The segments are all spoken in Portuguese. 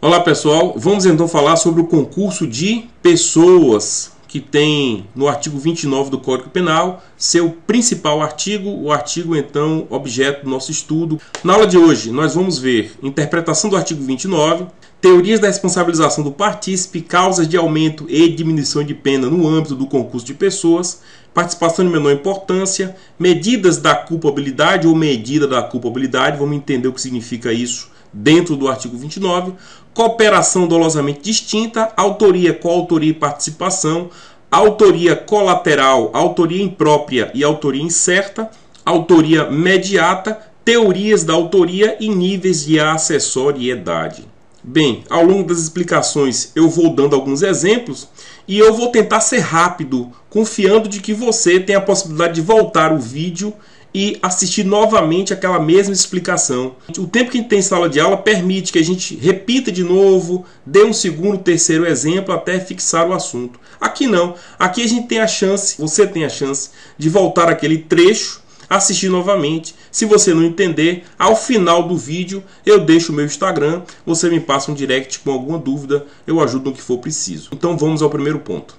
Olá pessoal, vamos então falar sobre o concurso de pessoas que tem no artigo 29 do Código Penal seu principal artigo, o artigo então objeto do nosso estudo. Na aula de hoje nós vamos ver interpretação do artigo 29, teorias da responsabilização do partícipe, causas de aumento e diminuição de pena no âmbito do concurso de pessoas, participação de menor importância, medidas da culpabilidade ou medida da culpabilidade, vamos entender o que significa isso dentro do artigo 29, cooperação dolosamente distinta, autoria, coautoria e participação, autoria colateral, autoria imprópria e autoria incerta, autoria mediata, teorias da autoria e níveis de acessoriedade. Bem, ao longo das explicações eu vou dando alguns exemplos e eu vou tentar ser rápido, confiando de que você tem a possibilidade de voltar o vídeo e assistir novamente aquela mesma explicação. O tempo que a gente tem em sala de aula permite que a gente repita de novo, dê um segundo, terceiro exemplo até fixar o assunto. Aqui não. Aqui a gente tem a chance, você tem a chance de voltar aquele trecho, assistir novamente. Se você não entender, ao final do vídeo eu deixo o meu Instagram, você me passa um direct com alguma dúvida, eu ajudo no que for preciso. Então vamos ao primeiro ponto.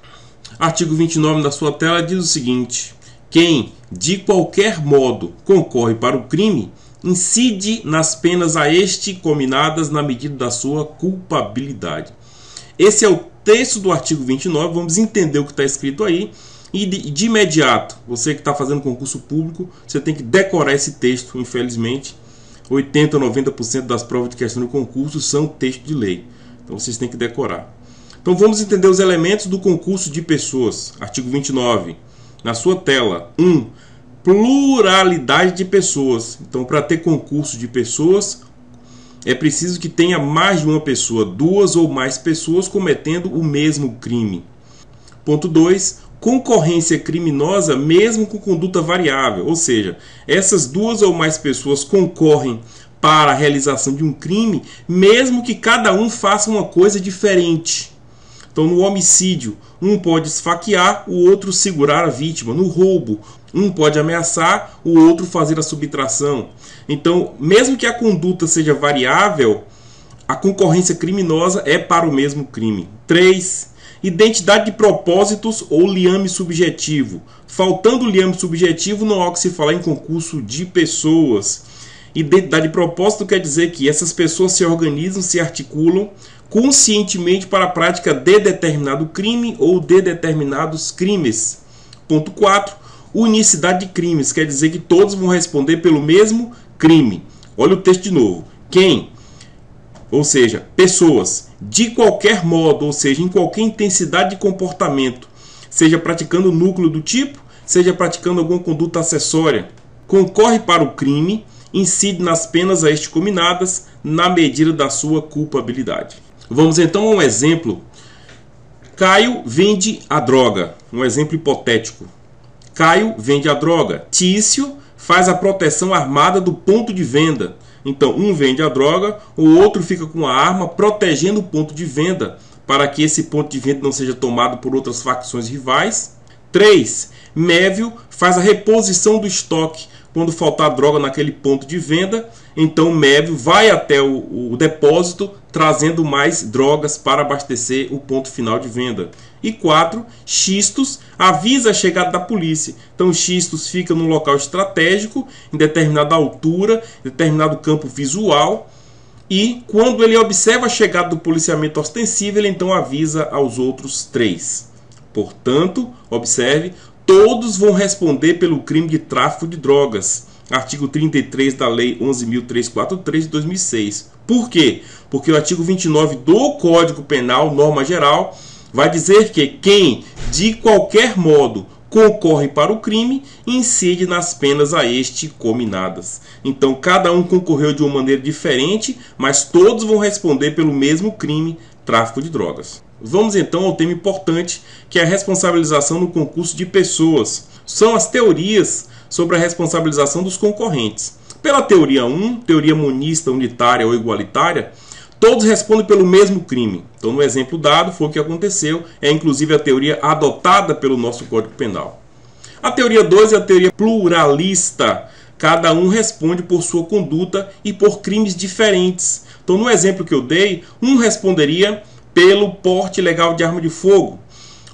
Artigo 29 da sua tela diz o seguinte: quem, de qualquer modo, concorre para o crime, incide nas penas a este cominadas na medida da sua culpabilidade. Esse é o texto do artigo 29, vamos entender o que está escrito aí. E de imediato, você que está fazendo concurso público, você tem que decorar esse texto, infelizmente. 80% ou 90% das provas de questão do concurso são texto de lei. Então vocês têm que decorar. Então vamos entender os elementos do concurso de pessoas. Artigo 29. Na sua tela, 1. Pluralidade de pessoas. Então, para ter concurso de pessoas, é preciso que tenha mais de uma pessoa, duas ou mais pessoas cometendo o mesmo crime. Ponto 2. Concorrência criminosa mesmo com conduta variável. Ou seja, essas duas ou mais pessoas concorrem para a realização de um crime, mesmo que cada um faça uma coisa diferente. Então, no homicídio, um pode esfaquear, o outro segurar a vítima. No roubo, um pode ameaçar, o outro fazer a subtração. Então, mesmo que a conduta seja variável, a concorrência criminosa é para o mesmo crime. 3. Identidade de propósitos ou liame subjetivo. Faltando o liame subjetivo, não há o que se falar em concurso de pessoas. Identidade de propósito quer dizer que essas pessoas se organizam, se articulam conscientemente para a prática de determinado crime ou de determinados crimes. Ponto 4. Unicidade de crimes, quer dizer que todos vão responder pelo mesmo crime. Olha o texto de novo. Quem? Ou seja, pessoas, de qualquer modo, ou seja, em qualquer intensidade de comportamento, seja praticando o núcleo do tipo, seja praticando alguma conduta acessória, concorre para o crime, incide nas penas a este cominadas na medida da sua culpabilidade. Vamos então a um exemplo. Caio vende a droga. Um exemplo hipotético. Caio vende a droga. Tício faz a proteção armada do ponto de venda. Então, um vende a droga, o outro fica com a arma protegendo o ponto de venda para que esse ponto de venda não seja tomado por outras facções rivais. 3. Mévio faz a reposição do estoque. Quando faltar droga naquele ponto de venda, então Mévio vai até o depósito trazendo mais drogas para abastecer o ponto final de venda. E 4. Xistos avisa a chegada da polícia. Então Xistos fica num local estratégico, em determinada altura, em determinado campo visual. E quando ele observa a chegada do policiamento ostensivo, ele então avisa aos outros 3. Portanto, observe, todos vão responder pelo crime de tráfico de drogas. Artigo 33 da Lei 11.343 de 2006. Por quê? Porque o artigo 29 do Código Penal, norma geral, vai dizer que quem, de qualquer modo, concorre para o crime, incide nas penas a este cominadas. Então, cada um concorreu de uma maneira diferente, mas todos vão responder pelo mesmo crime, tráfico de drogas. Vamos então ao tema importante, que é a responsabilização no concurso de pessoas. São as teorias sobre a responsabilização dos concorrentes. Pela teoria 1, teoria monista, unitária ou igualitária, todos respondem pelo mesmo crime. Então, no exemplo dado, foi o que aconteceu. É inclusive a teoria adotada pelo nosso Código Penal. A teoria 2 é a teoria pluralista. Cada um responde por sua conduta e por crimes diferentes. Então, no exemplo que eu dei, um responderia pelo porte ilegal de arma de fogo.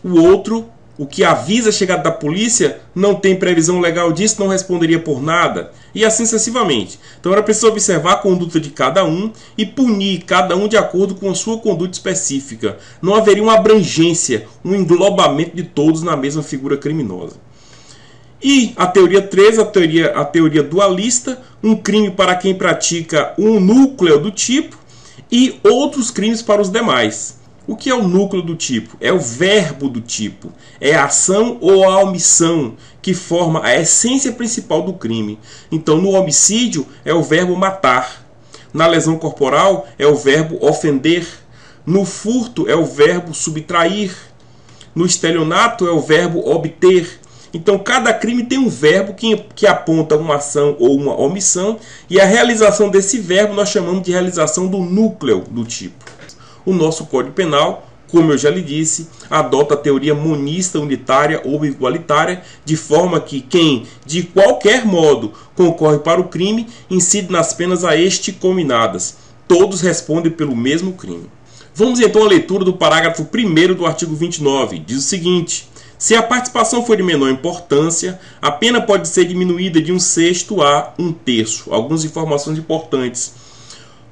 O outro, o que avisa a chegada da polícia, não tem previsão legal disso, não responderia por nada. E assim sucessivamente. Então era preciso observar a conduta de cada um e punir cada um de acordo com a sua conduta específica. Não haveria uma abrangência, um englobamento de todos na mesma figura criminosa. E a teoria 3, a teoria dualista, um crime para quem pratica um núcleo do tipo e outros crimes para os demais. O que é o núcleo do tipo? É o verbo do tipo. É a ação ou a omissão que forma a essência principal do crime. Então, no homicídio é o verbo matar. Na lesão corporal é o verbo ofender. No furto é o verbo subtrair. No estelionato é o verbo obter. Então, cada crime tem um verbo que aponta uma ação ou uma omissão. E a realização desse verbo nós chamamos de realização do núcleo do tipo. O nosso Código Penal, como eu já lhe disse, adota a teoria monista, unitária ou igualitária, de forma que quem, de qualquer modo, concorre para o crime, incide nas penas a este cominadas. Todos respondem pelo mesmo crime. Vamos então à leitura do parágrafo 1º do artigo 29. Diz o seguinte: se a participação for de menor importância, a pena pode ser diminuída de 1/6 a 1/3. Algumas informações importantes.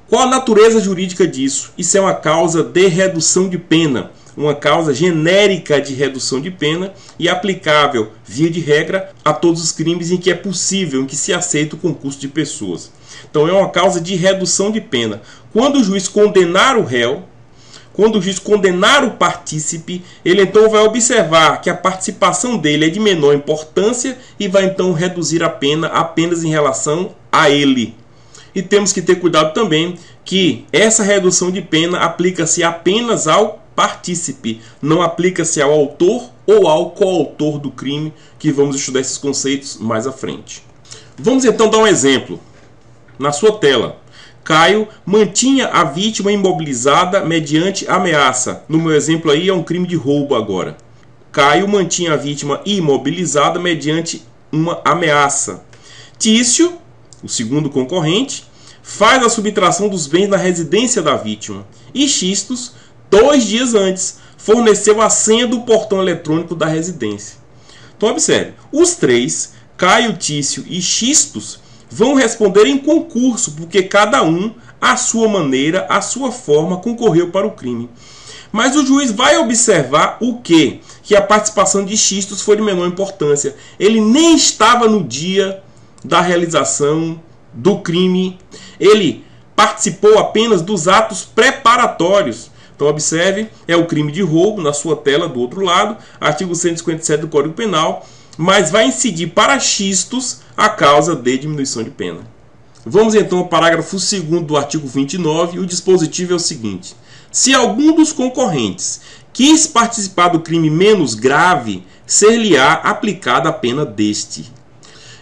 Qual a natureza jurídica disso? Isso é uma causa de redução de pena, uma causa genérica de redução de pena e aplicável, via de regra, a todos os crimes em que é possível, em que se aceita o concurso de pessoas. Então é uma causa de redução de pena. Quando o juiz condenar o réu, quando o juiz condenar o partícipe, ele então vai observar que a participação dele é de menor importância e vai então reduzir a pena apenas em relação a ele. E temos que ter cuidado também que essa redução de pena aplica-se apenas ao partícipe, não aplica-se ao autor ou ao coautor do crime, que vamos estudar esses conceitos mais à frente. Vamos então dar um exemplo. Na sua tela, Caio mantinha a vítima imobilizada mediante ameaça. No meu exemplo aí é um crime de roubo agora. Caio mantinha a vítima imobilizada mediante uma ameaça. Tício, o segundo concorrente, faz a subtração dos bens na residência da vítima. E Xistos, 2 dias antes, forneceu a senha do portão eletrônico da residência. Então observe, os três, Caio, Tício e Xistos, vão responder em concurso, porque cada um, à sua maneira, à sua forma, concorreu para o crime. Mas o juiz vai observar o quê? Que a participação de Xistos foi de menor importância. Ele nem estava no dia da realização do crime, ele participou apenas dos atos preparatórios. Então observe, é o crime de roubo, na sua tela do outro lado, artigo 157 do Código Penal, mas vai incidir para Xistos a causa de diminuição de pena. Vamos então ao parágrafo 2º do artigo 29, e o dispositivo é o seguinte: se algum dos concorrentes quis participar do crime menos grave, ser-lhe-á aplicada a pena deste.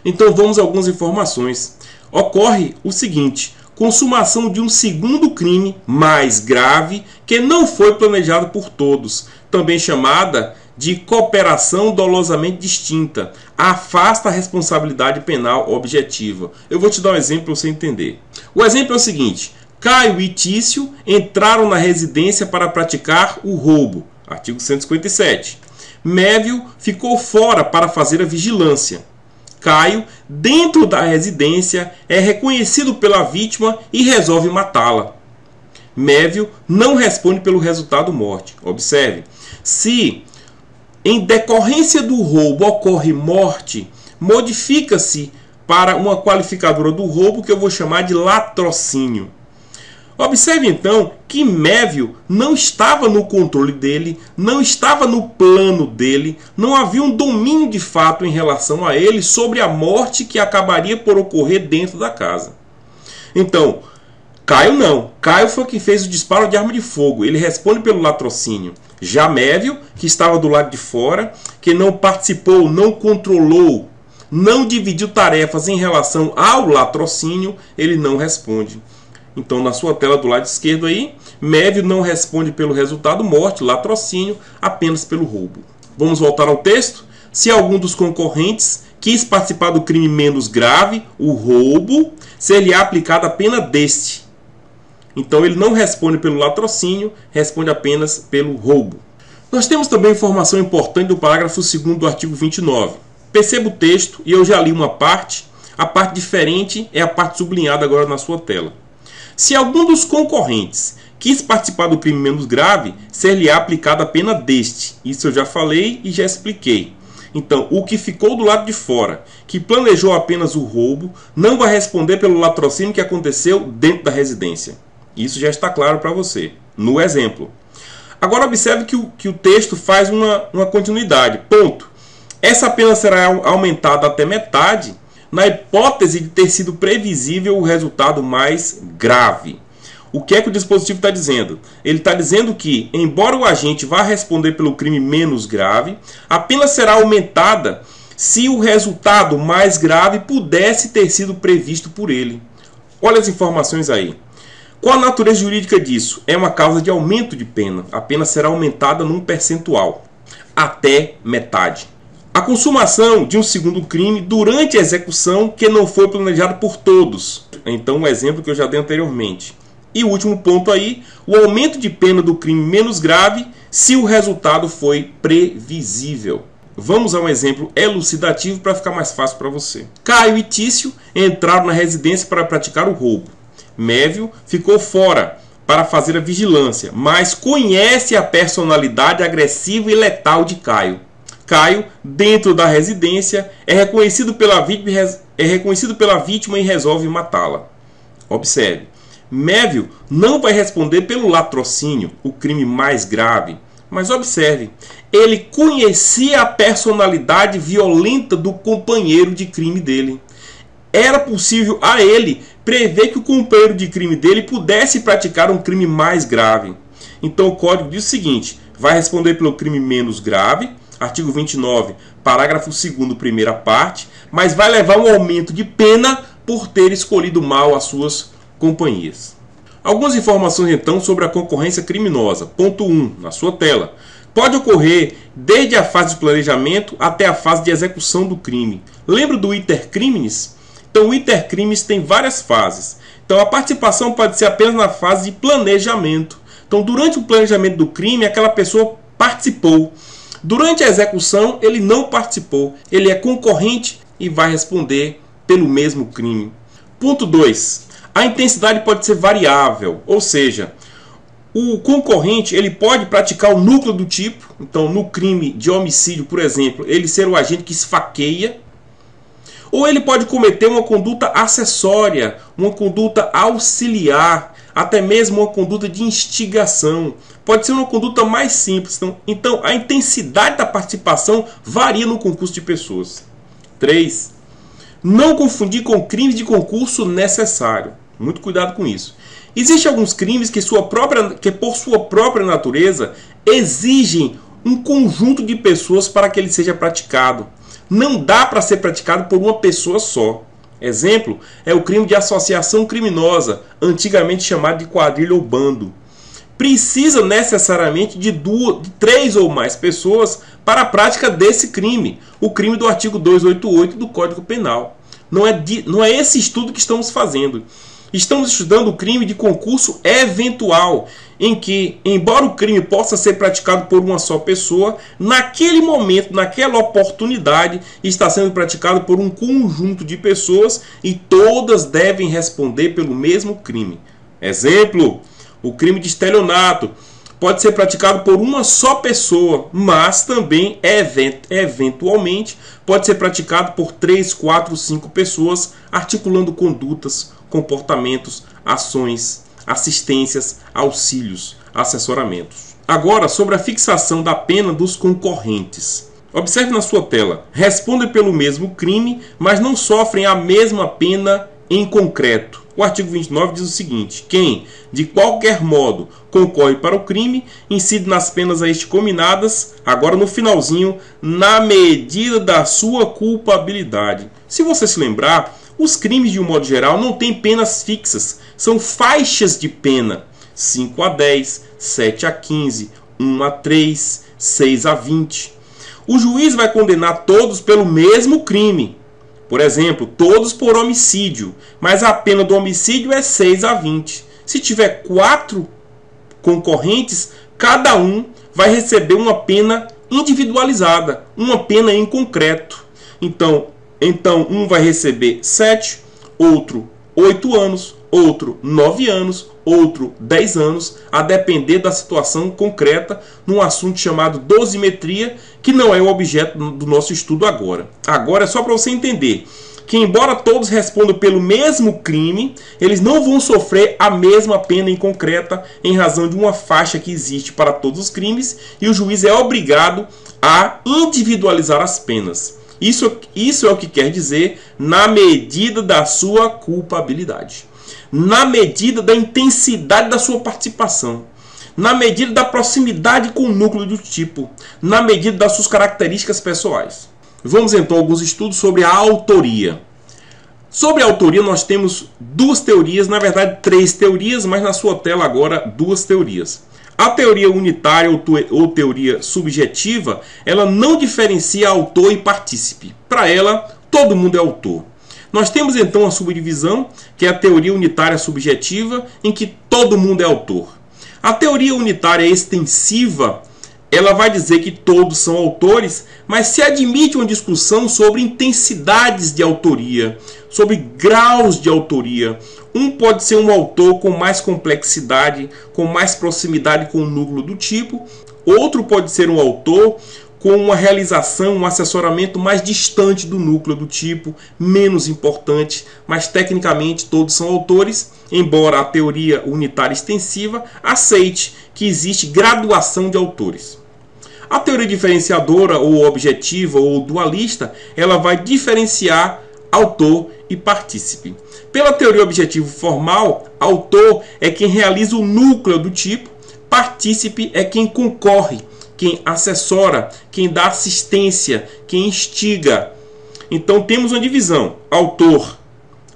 Então vamos a algumas informações. Ocorre o seguinte: consumação de um segundo crime mais grave que não foi planejado por todos, também chamada de cooperação dolosamente distinta, afasta a responsabilidade penal objetiva. Eu vou te dar um exemplo para você entender. O exemplo é o seguinte: Caio e Tício entraram na residência para praticar o roubo, artigo 157. Mévio ficou fora para fazer a vigilância. Caio, dentro da residência, é reconhecido pela vítima e resolve matá-la. Mévio não responde pelo resultado morte. Observe, se em decorrência do roubo ocorre morte, modifica-se para uma qualificadora do roubo que eu vou chamar de latrocínio. Observe então que Mévio não estava no controle dele, não estava no plano dele, não havia um domínio de fato em relação a ele sobre a morte que acabaria por ocorrer dentro da casa. Então, Caio não. Caio foi quem fez o disparo de arma de fogo, ele responde pelo latrocínio. Já Mévio, que estava do lado de fora, que não participou, não controlou, não dividiu tarefas em relação ao latrocínio, ele não responde. Então, na sua tela do lado esquerdo aí, Mévio não responde pelo resultado morte, latrocínio, apenas pelo roubo. Vamos voltar ao texto. Se algum dos concorrentes quis participar do crime menos grave, o roubo, ser-lhe aplicada a pena deste. Então ele não responde pelo latrocínio, responde apenas pelo roubo. Nós temos também informação importante do parágrafo 2º do artigo 29. Perceba o texto e eu já li uma parte. A parte diferente é a parte sublinhada agora na sua tela. Se algum dos concorrentes quis participar do crime menos grave, ser-lhe aplicada a pena deste. Isso eu já falei e já expliquei. Então, o que ficou do lado de fora, que planejou apenas o roubo, não vai responder pelo latrocínio que aconteceu dentro da residência. Isso já está claro para você, no exemplo. Agora observe que o texto faz uma continuidade. Ponto. Essa pena será aumentada até metade na hipótese de ter sido previsível o resultado mais grave. O que é que o dispositivo está dizendo? Ele está dizendo que, embora o agente vá responder pelo crime menos grave, a pena será aumentada se o resultado mais grave pudesse ter sido previsto por ele. Olha as informações aí. Qual a natureza jurídica disso? É uma causa de aumento de pena. A pena será aumentada num percentual, até metade. A consumação de um segundo crime durante a execução que não foi planejado por todos. Então, o exemplo que eu já dei anteriormente. E o último ponto aí, o aumento de pena do crime menos grave se o resultado foi previsível. Vamos a um exemplo elucidativo para ficar mais fácil para você. Caio e Tício entraram na residência para praticar o roubo. Mévio ficou fora para fazer a vigilância, mas conhece a personalidade agressiva e letal de Caio. Caio, dentro da residência, é reconhecido pela vítima e resolve matá-la. Observe. Mévio não vai responder pelo latrocínio, o crime mais grave. Mas observe, ele conhecia a personalidade violenta do companheiro de crime dele. Era possível a ele prever que o companheiro de crime dele pudesse praticar um crime mais grave. Então o código diz o seguinte, vai responder pelo crime menos grave, artigo 29, parágrafo 2º, primeira parte, mas vai levar um aumento de pena por ter escolhido mal as suas companhias. Algumas informações então sobre a concorrência criminosa. Ponto 1, na sua tela. Pode ocorrer desde a fase de planejamento até a fase de execução do crime. Lembra do iter criminis? Então o iter criminis tem várias fases. Então a participação pode ser apenas na fase de planejamento. Então durante o planejamento do crime aquela pessoa participou. Durante a execução ele não participou. Ele é concorrente e vai responder pelo mesmo crime. Ponto 2. A intensidade pode ser variável, ou seja, o concorrente ele pode praticar o núcleo do tipo, então no crime de homicídio, por exemplo, ele ser o agente que esfaqueia, ou ele pode cometer uma conduta acessória, uma conduta auxiliar, até mesmo uma conduta de instigação. Pode ser uma conduta mais simples. Então a intensidade da participação varia no concurso de pessoas. 3. Não confundir com crimes de concurso necessário. Muito cuidado com isso. Existem alguns crimes que por sua própria natureza exigem um conjunto de pessoas para que ele seja praticado. Não dá para ser praticado por uma pessoa só. Exemplo é o crime de associação criminosa, antigamente chamado de quadrilha ou bando. Precisa necessariamente de 3 ou mais pessoas para a prática desse crime, o crime do artigo 288 do Código Penal. Não é esse estudo que estamos fazendo. Estamos estudando o crime de concurso eventual, em que, embora o crime possa ser praticado por uma só pessoa, naquele momento, naquela oportunidade, está sendo praticado por um conjunto de pessoas e todas devem responder pelo mesmo crime. Exemplo, o crime de estelionato pode ser praticado por uma só pessoa, mas também, eventualmente, pode ser praticado por 3, 4, 5 pessoas, articulando condutas, comportamentos, ações, assistências, auxílios, assessoramentos. Agora, sobre a fixação da pena dos concorrentes. Observe na sua tela. Respondem pelo mesmo crime, mas não sofrem a mesma pena em concreto. O artigo 29 diz o seguinte: quem, de qualquer modo, concorre para o crime, incide nas penas a este cominadas, agora no finalzinho, na medida da sua culpabilidade. Se você se lembrar, os crimes, de um modo geral, não têm penas fixas, são faixas de pena. 5 a 10, 7 a 15, 1 a 3, 6 a 20. O juiz vai condenar todos pelo mesmo crime. Por exemplo, todos por homicídio, mas a pena do homicídio é 6 a 20. Se tiver 4 concorrentes, cada um vai receber uma pena individualizada, uma pena em concreto. Então um vai receber 7, outro 8 anos, outro 9 anos, outro 10 anos, a depender da situação concreta, num assunto chamado dosimetria, que não é o objeto do nosso estudo agora. Agora é só para você entender que, embora todos respondam pelo mesmo crime, eles não vão sofrer a mesma pena em concreta em razão de uma faixa que existe para todos os crimes, e o juiz é obrigado a individualizar as penas. Isso é o que quer dizer na medida da sua culpabilidade, na medida da intensidade da sua participação, na medida da proximidade com o núcleo do tipo, na medida das suas características pessoais. Vamos então a alguns estudos sobre a autoria. Sobre a autoria nós temos 2 teorias, na verdade 3 teorias, mas na sua tela agora 2 teorias. A teoria unitária ou teoria subjetiva, ela não diferencia autor e partícipe. Para ela, todo mundo é autor. Nós temos então a subdivisão, que é a teoria unitária subjetiva, em que todo mundo é autor. A teoria unitária extensiva, ela vai dizer que todos são autores, mas se admite uma discussão sobre intensidades de autoria, sobre graus de autoria. Um pode ser um autor com mais complexidade, com mais proximidade com o núcleo do tipo. Outro pode ser um autor com uma realização, um assessoramento mais distante do núcleo do tipo, menos importante, mas tecnicamente todos são autores, embora a teoria unitária extensiva aceite que existe graduação de autores. A teoria diferenciadora ou objetiva ou dualista, ela vai diferenciar autor e partícipe. Pela teoria objetivo formal, autor é quem realiza o núcleo do tipo, partícipe é quem concorre, quem assessora, quem dá assistência, quem instiga. Então temos uma divisão. Autor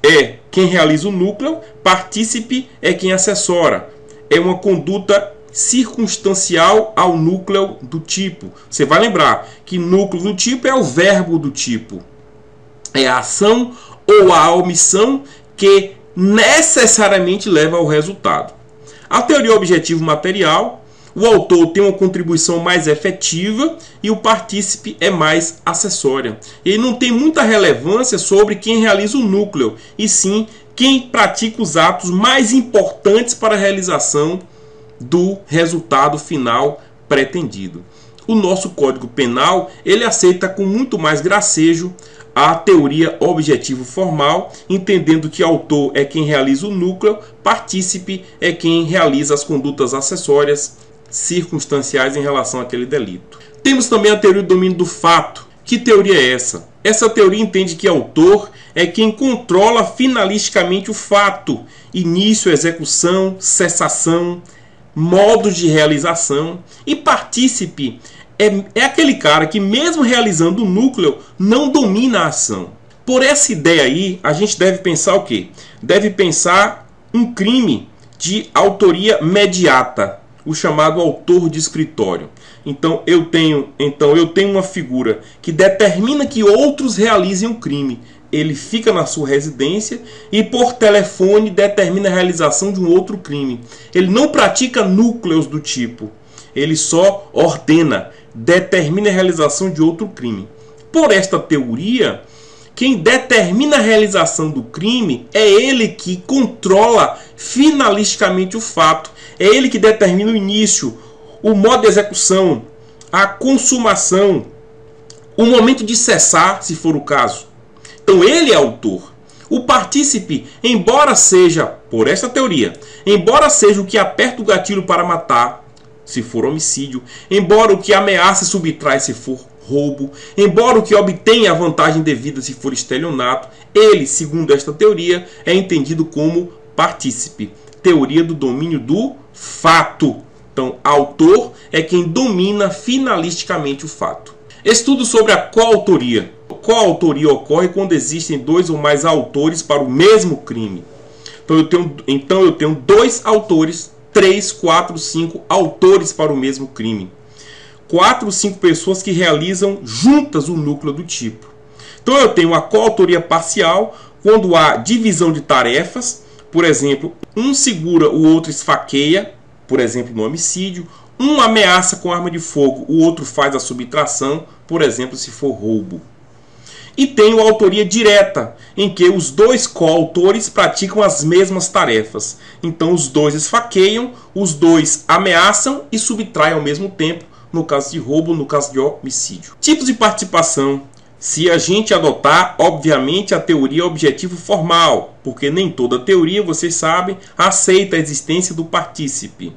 é quem realiza o núcleo, partícipe é quem assessora. É uma conduta circunstancial ao núcleo do tipo. Você vai lembrar que núcleo do tipo é o verbo do tipo. É a ação ou a omissão que necessariamente leva ao resultado. A teoria objetivo material, o autor tem uma contribuição mais efetiva e o partícipe é mais acessória. Ele não tem muita relevância sobre quem realiza o núcleo, e sim quem pratica os atos mais importantes para a realização do resultado final pretendido. O nosso Código Penal, ele aceita com muito mais gracejo a teoria objetivo formal, entendendo que autor é quem realiza o núcleo, partícipe é quem realiza as condutas acessórias circunstanciais em relação àquele delito. Temos também a teoria do domínio do fato. Que teoria é essa? Essa teoria entende que autor é quem controla finalisticamente o fato, início, execução, cessação, modos de realização, e partícipe é aquele cara que, mesmo realizando o núcleo, não domina a ação. Por essa ideia aí, a gente deve pensar o quê? Deve pensar um crime de autoria mediata, o chamado autor de escritório. Então eu tenho uma figura que determina que outros realizem um crime. Ele fica na sua residência e por telefone determina a realização de um outro crime. Ele não pratica núcleos do tipo. Ele só ordena, determina a realização de outro crime. Por esta teoria, quem determina a realização do crime é ele que controla finalisticamente o fato. É ele que determina o início, o modo de execução, a consumação, o momento de cessar, se for o caso. Então ele é autor. O partícipe, embora seja, por esta teoria, embora seja o que aperta o gatilho para matar, se for homicídio, embora o que ameaça e subtrai, se for roubo, embora o que obtenha a vantagem devida, se for estelionato, ele, segundo esta teoria, é entendido como partícipe. Teoria do domínio do fato. Então, autor é quem domina finalisticamente o fato. Estudo sobre a coautoria. Coautoria ocorre quando existem 2 ou mais autores para o mesmo crime. Então eu tenho 2 autores, 3, 4, 5 autores para o mesmo crime. 4 ou 5 pessoas que realizam juntas o núcleo do tipo. Então eu tenho a coautoria parcial quando há divisão de tarefas por exemplo, um segura, o outro esfaqueia, por exemplo, no homicídio. Um ameaça com arma de fogo, o outro faz a subtração, por exemplo, se for roubo. E tem a autoria direta, em que os dois coautores praticam as mesmas tarefas. Então os dois esfaqueiam, os dois ameaçam e subtraem ao mesmo tempo, no caso de roubo, no caso de homicídio. Tipos de participação. Se a gente adotar, obviamente, a teoria objetivo formal, porque nem toda teoria, vocês sabem, aceita a existência do partícipe.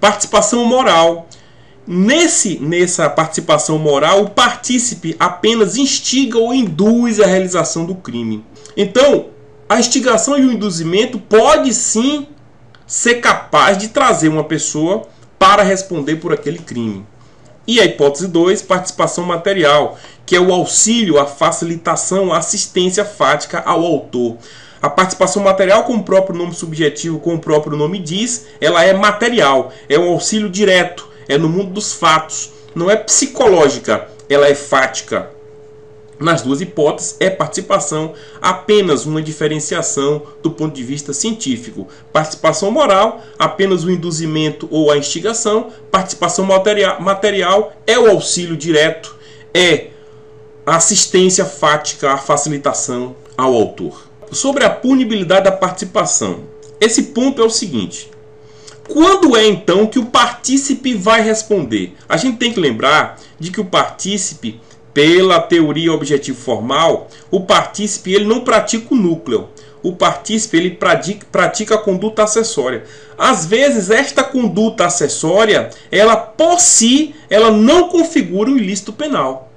Participação moral. Nessa participação moral, o partícipe apenas instiga ou induz a realização do crime. Então, a instigação e o induzimento pode sim ser capaz de trazer uma pessoa para responder por aquele crime. E a hipótese 2, participação material, que é o auxílio, a facilitação, a assistência fática ao autor. A participação material, como o próprio nome subjetivo, como o próprio nome diz, ela é material, é um auxílio direto, é no mundo dos fatos, não é psicológica, ela é fática. Nas duas hipóteses, é participação, apenas uma diferenciação do ponto de vista científico. Participação moral, apenas o induzimento ou a instigação. Participação material é o auxílio direto, é a assistência fática, a facilitação ao autor. Sobre a punibilidade da participação, esse ponto é o seguinte: quando é então que o partícipe vai responder? A gente tem que lembrar de que o partícipe, pela teoria objetivo formal, o partícipe ele não pratica o núcleo. O partícipe ele pratica a conduta acessória. Às vezes esta conduta acessória, ela por si, ela não configura o ilícito penal.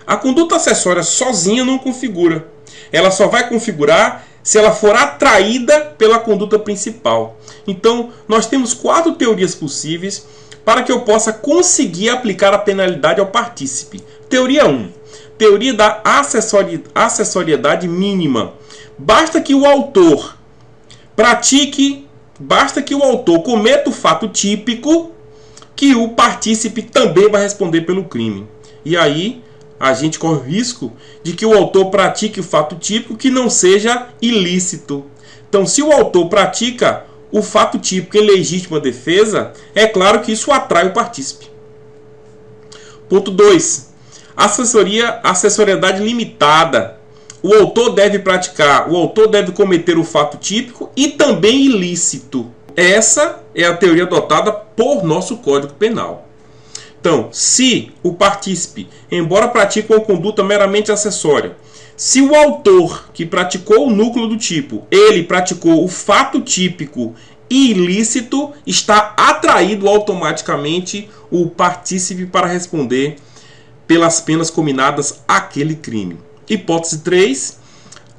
A conduta acessória sozinha não configura. Ela só vai configurar se ela for atraída pela conduta principal. Então, nós temos 4 teorias possíveis para que eu possa conseguir aplicar a penalidade ao partícipe. Teoria 1. Teoria da acessoriedade mínima. Basta que o autor cometa o fato típico que o partícipe também vai responder pelo crime. E aí a gente corre o risco de que o autor pratique o fato típico que não seja ilícito. Então, se o autor pratica o fato típico em legítima defesa, é claro que isso atrai o partícipe. Ponto 2. Acessoriedade limitada. O autor deve cometer o fato típico e também ilícito. Essa é a teoria adotada por nosso Código Penal. Então, se o partícipe, embora pratique uma conduta meramente acessória, se o autor que praticou o núcleo do tipo, ele praticou o fato típico ilícito, está atraído automaticamente o partícipe para responder pelas penas cominadas àquele crime. Hipótese 3,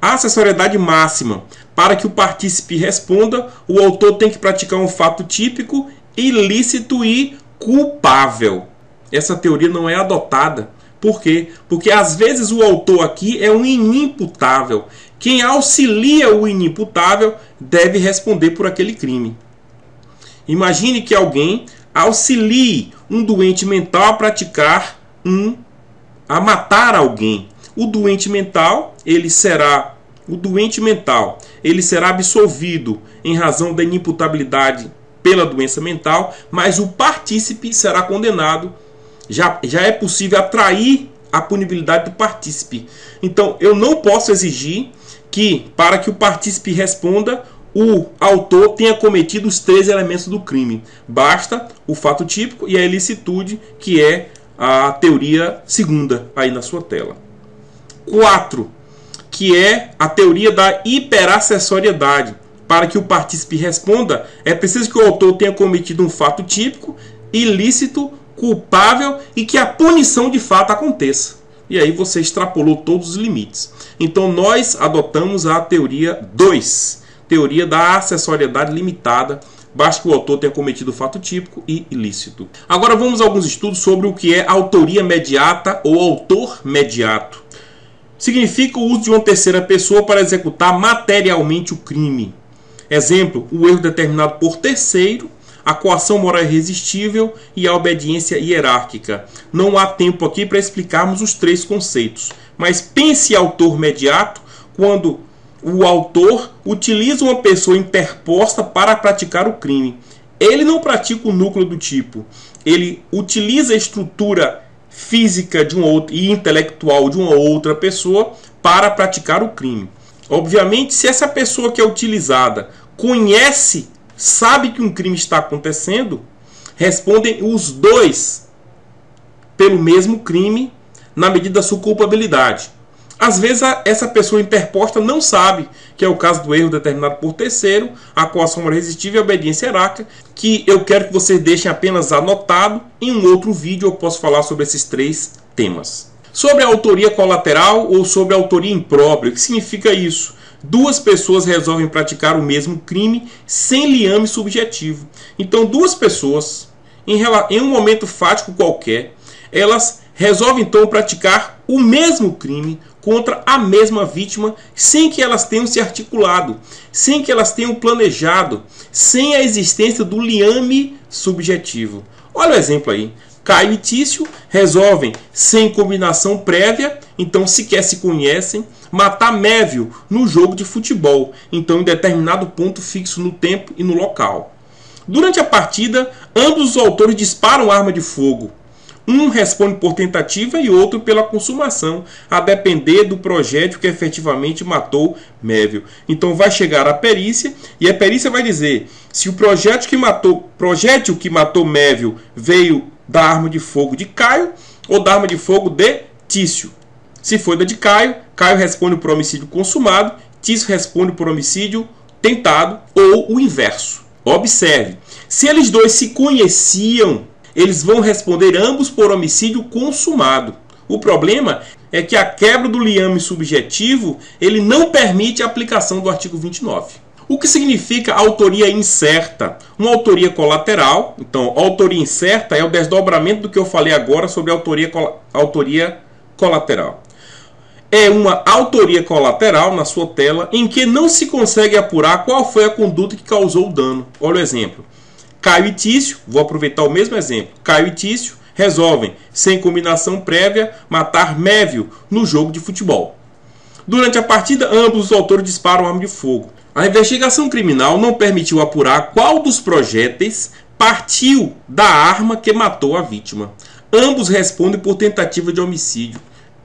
a acessoriedade máxima. Para que o partícipe responda, o autor tem que praticar um fato típico ilícito e culpável. Essa teoria não é adotada. Por quê? Porque às vezes o autor aqui é um inimputável. Quem auxilia o inimputável deve responder por aquele crime. Imagine que alguém auxilie um doente mental a matar alguém. O doente mental ele será absolvido em razão da inimputabilidade pela doença mental, mas o partícipe será condenado. Já é possível atrair a punibilidade do partícipe. Então, eu não posso exigir que, para que o partícipe responda, o autor tenha cometido os 3 elementos do crime. Basta o fato típico e a ilicitude, que é a teoria segunda aí na sua tela. 4, que é a teoria da hiperacessoriedade. Para que o partícipe responda, é preciso que o autor tenha cometido um fato típico, ilícito, culpável e que a punição de fato aconteça. E aí você extrapolou todos os limites. Então nós adotamos a teoria 2, teoria da acessoriedade limitada. Basta que o autor tenha cometido o fato típico e ilícito. Agora vamos a alguns estudos sobre o que é autoria mediata ou autor mediato. Significa o uso de uma terceira pessoa para executar materialmente o crime. Exemplo, o erro determinado por terceiro, a coação moral irresistível e a obediência hierárquica. Não há tempo aqui para explicarmos os 3 conceitos, mas pense autor mediato quando o autor utiliza uma pessoa interposta para praticar o crime. Ele não pratica o núcleo do tipo. Ele utiliza a estrutura física de uma outra, e intelectual de uma outra pessoa para praticar o crime. Obviamente, se essa pessoa que é utilizada conhece, sabe que um crime está acontecendo, respondem os dois pelo mesmo crime na medida da sua culpabilidade. Às vezes essa pessoa interposta não sabe, que é o caso do erro determinado por terceiro, a coação moral irresistível e a obediência hierárquica, que eu quero que vocês deixem apenas anotado. Em um outro vídeo eu posso falar sobre esses três temas. Sobre a autoria colateral ou sobre a autoria imprópria, o que significa isso? Duas pessoas resolvem praticar o mesmo crime sem liame subjetivo. Então duas pessoas, em um momento fático qualquer, elas resolvem então praticar o mesmo crime contra a mesma vítima, sem que elas tenham se articulado, sem que elas tenham planejado, sem a existência do liame subjetivo. Olha o exemplo aí. Caio e Tício resolvem, sem combinação prévia, então sequer se conhecem, matar Mévio no jogo de futebol, então em determinado ponto fixo no tempo e no local. Durante a partida, ambos os autores disparam arma de fogo. Um responde por tentativa e outro pela consumação, a depender do projétil que efetivamente matou Mévio. Então vai chegar a perícia e a perícia vai dizer se o projétil que matou Mévio veio da arma de fogo de Caio ou da arma de fogo de Tício. Se foi da de Caio, Caio responde por homicídio consumado, Tício responde por homicídio tentado ou o inverso. Observe, se eles dois se conheciam, eles vão responder ambos por homicídio consumado. O problema é que a quebra do liame subjetivo ele não permite a aplicação do artigo 29. O que significa autoria incerta? Uma autoria colateral. Então, autoria incerta é o desdobramento do que eu falei agora sobre autoria colateral. É uma autoria colateral na sua tela em que não se consegue apurar qual foi a conduta que causou o dano. Olha o exemplo. Caio e Tício, vou aproveitar o mesmo exemplo. Caio e Tício resolvem, sem combinação prévia, matar Mévio no jogo de futebol. Durante a partida, ambos os autores disparam arma de fogo. A investigação criminal não permitiu apurar qual dos projéteis partiu da arma que matou a vítima. Ambos respondem por tentativa de homicídio.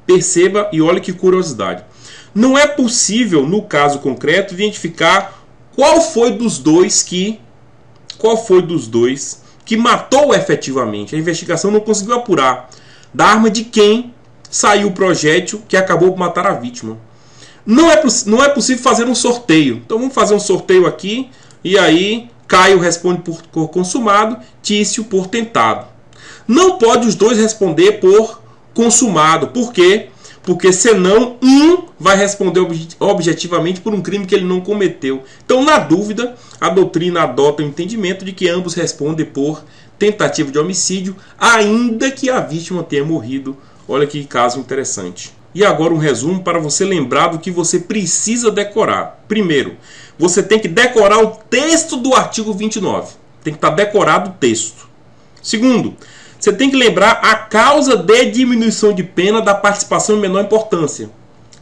Perceba e olhe que curiosidade. Não é possível, no caso concreto, identificar qual foi dos dois que matou efetivamente. A investigação não conseguiu apurar da arma de quem saiu o projétil que acabou por matar a vítima. Não é possível fazer um sorteio. Então vamos fazer um sorteio aqui. E aí Caio responde por consumado, Tício por tentado. Não pode os dois responder por consumado. Por quê? Porque senão um vai responder objetivamente por um crime que ele não cometeu. Então, na dúvida, a doutrina adota o entendimento de que ambos respondem por tentativa de homicídio, ainda que a vítima tenha morrido. Olha que caso interessante. E agora um resumo para você lembrar do que você precisa decorar. Primeiro, você tem que decorar o texto do artigo 29. Tem que estar decorado o texto. Segundo, você tem que lembrar a causa de diminuição de pena da participação em menor importância.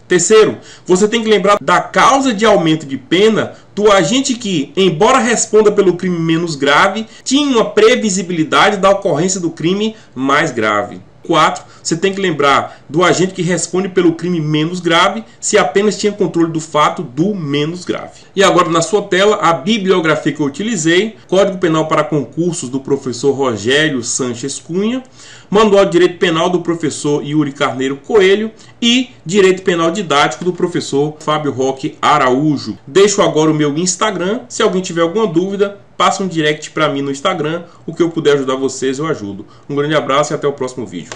Terceiro, você tem que lembrar da causa de aumento de pena do agente que, embora responda pelo crime menos grave, tinha uma previsibilidade da ocorrência do crime mais grave. 4. Você tem que lembrar do agente que responde pelo crime menos grave se apenas tinha controle do fato do menos grave. E agora na sua tela a bibliografia que eu utilizei: Código Penal para Concursos do professor Rogério Sanches Cunha, Manual de Direito Penal do professor Yuri Carneiro Coelho e Direito Penal Didático do professor Fábio Roque Araújo. Deixo agora o meu Instagram. Se alguém tiver alguma dúvida, passa um direct para mim no Instagram. O que eu puder ajudar vocês, eu ajudo. Um grande abraço e até o próximo vídeo.